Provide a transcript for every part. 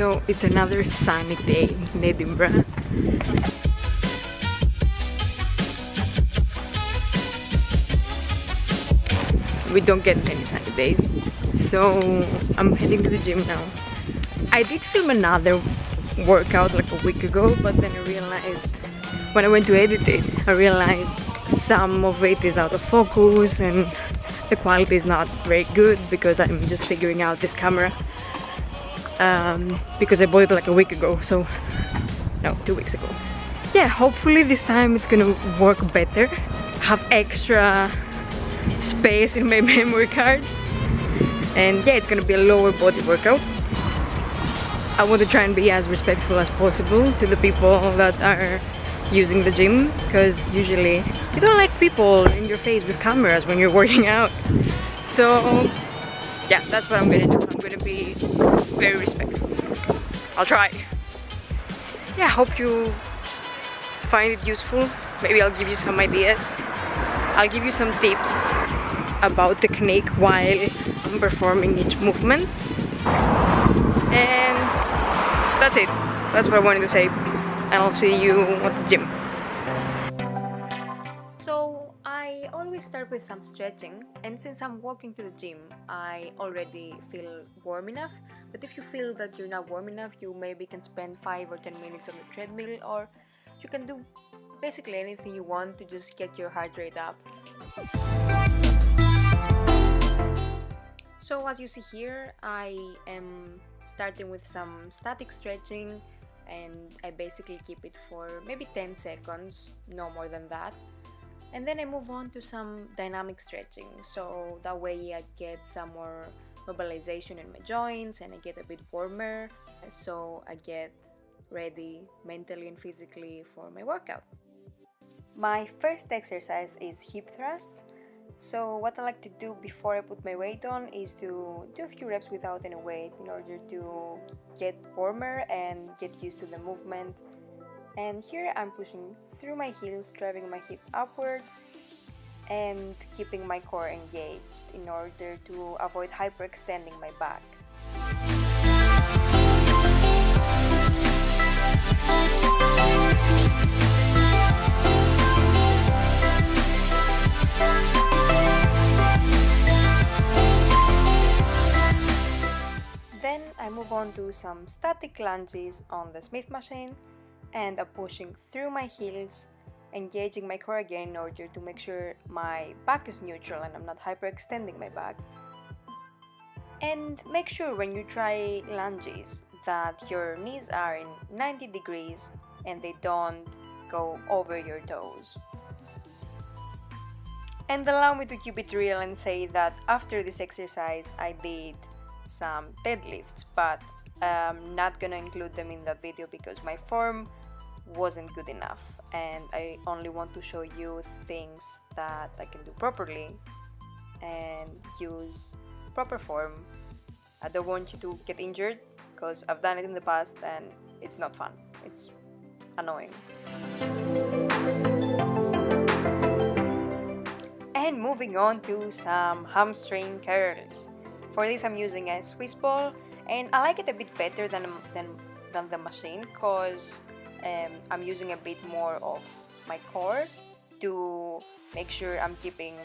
So it's another sunny day in Edinburgh. We don't get many sunny days, so I'm heading to the gym now. I did film another workout like a week ago, but then I realized when I went to edit it, I realized some of it is out of focus and the quality is not very good because I'm just figuring out this camera because I bought it like a week ago, so no, 2 weeks ago. Yeah, hopefully this time it's gonna work better, have extra space in my memory card, and yeah, it's gonna be a lower body workout. I want to try and be as respectful as possible to the people that are using the gym, because usually you don't like people in your face with cameras when you're working out. So yeah, that's what I'm gonna do. I'm gonna be very respectful. I'll try. Yeah, hope you find it useful. Maybe I'll give you some ideas. I'll give you some tips about technique while I'm performing each movement. And that's it. That's what I wanted to say. And I'll see you at the gym. So I always start with some stretching, and since I'm walking to the gym, I already feel warm enough. But if you feel that you're not warm enough, you maybe can spend 5 or 10 minutes on the treadmill, or you can do basically anything you want to just get your heart rate up. So as you see here, I am starting with some static stretching, and I basically keep it for maybe 10 seconds, no more than that. And then I move on to some dynamic stretching, so that way I get some more mobilization in my joints and I get a bit warmer, so I get ready mentally and physically for my workout. My first exercise is hip thrusts. So what I like to do before I put my weight on is to do a few reps without any weight in order to get warmer and get used to the movement. And here I'm pushing through my heels, driving my hips upwards and keeping my core engaged in order to avoid hyperextending my back. Then I move on to some static lunges on the Smith machine, and I'm pushing through my heels, engaging my core again in order to make sure my back is neutral and I'm not hyperextending my back. And make sure when you try lunges that your knees are in 90 degrees and they don't go over your toes. And allow me to keep it real and say that after this exercise I did some deadlifts, but I'm not gonna include them in the video because my form wasn't good enough and I only want to show you things that I can do properly and use proper form. I don't want you to get injured because I've done it in the past and it's not fun, it's annoying. And moving on to some hamstring curls. For this I'm using a Swiss ball, and I like it a bit better than the machine because I'm using a bit more of my core to make sure I'm keeping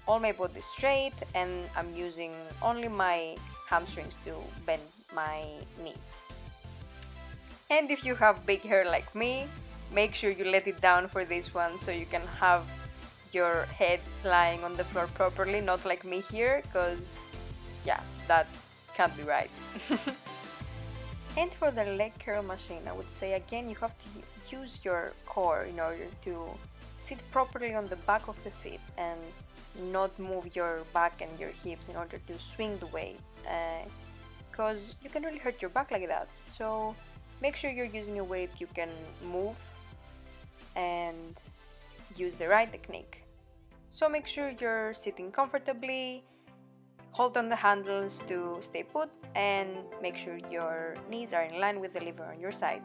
all my body straight, and I'm using only my hamstrings to bend my knees. And if you have big hair like me, make sure you let it down for this one so you can have your head lying on the floor properly, not like me here, because yeah, that can't be right. And for the leg curl machine, I would say again you have to use your core in order to sit properly on the back of the seat and not move your back and your hips in order to swing the weight, because you can really hurt your back like that. So make sure you're using a weight you can move and use the right technique. So make sure you're sitting comfortably, hold on the handles to stay put, and make sure your knees are in line with the lever on your side.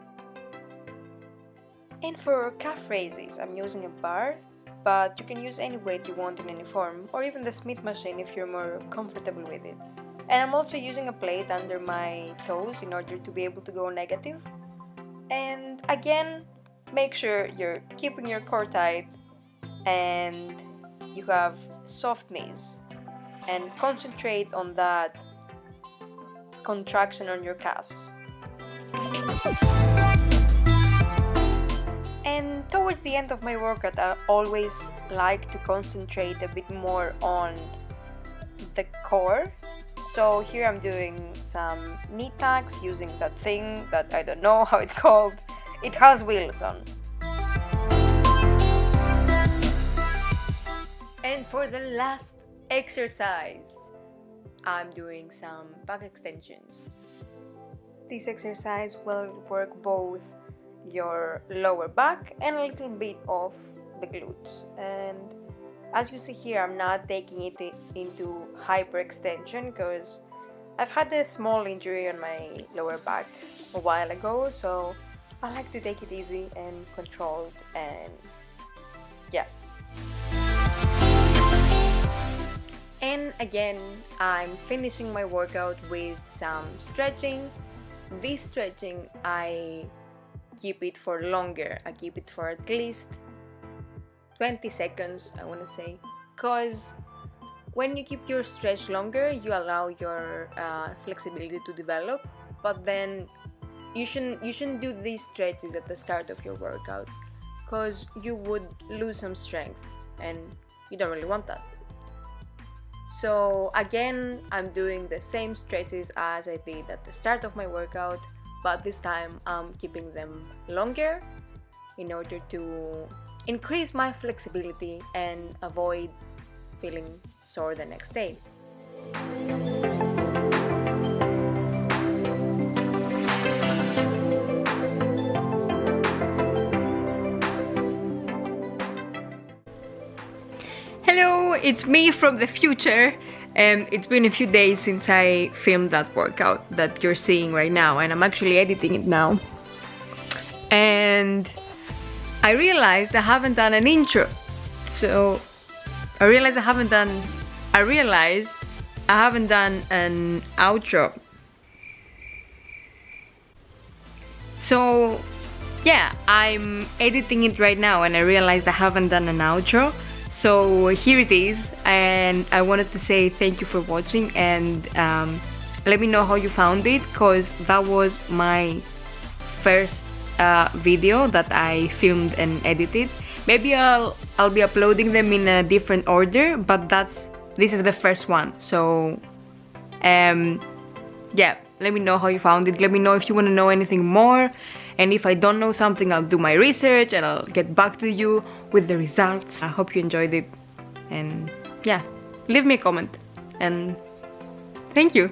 And for calf raises, I'm using a bar, but you can use any weight you want in any form, or even the Smith machine if you're more comfortable with it. And I'm also using a plate under my toes in order to be able to go negative. And again, make sure you're keeping your core tight and you have soft knees, and concentrate on that contraction on your calves. And towards the end of my workout, I always like to concentrate a bit more on the core. So here I'm doing some knee tucks using that thing that I don't know how it's called. It has wheels on. And for the last exercise, I'm doing some back extensions. This exercise will work both your lower back and a little bit of the glutes. And as you see here, I'm not taking it into hyperextension because I've had a small injury on my lower back a while ago, so I like to take it easy and controlled, and yeah. And again, I'm finishing my workout with some stretching. This stretching, I keep it for longer. I keep it for at least 20 seconds, I want to say, because when you keep your stretch longer, you allow your flexibility to develop. But then you shouldn't do these stretches at the start of your workout, because you would lose some strength, and you don't really want that. So again, I'm doing the same stretches as I did at the start of my workout, but this time I'm keeping them longer in order to increase my flexibility and avoid feeling sore the next day. Hello, it's me from the future. It's been a few days since I filmed that workout that you're seeing right now, and I'm actually editing it now. And I realized I haven't done an intro. So I realized I haven't done an outro. So yeah, I'm editing it right now and I realized I haven't done an outro. So here it is, and I wanted to say thank you for watching, and let me know how you found it, because that was my first video that I filmed and edited. Maybe I'll be uploading them in a different order, but this is the first one. So yeah, let me know how you found it. Let me know if you want to know anything more, and if I don't know something, I'll do my research and I'll get back to you with the results. I hope you enjoyed it, and yeah, leave me a comment, and thank you.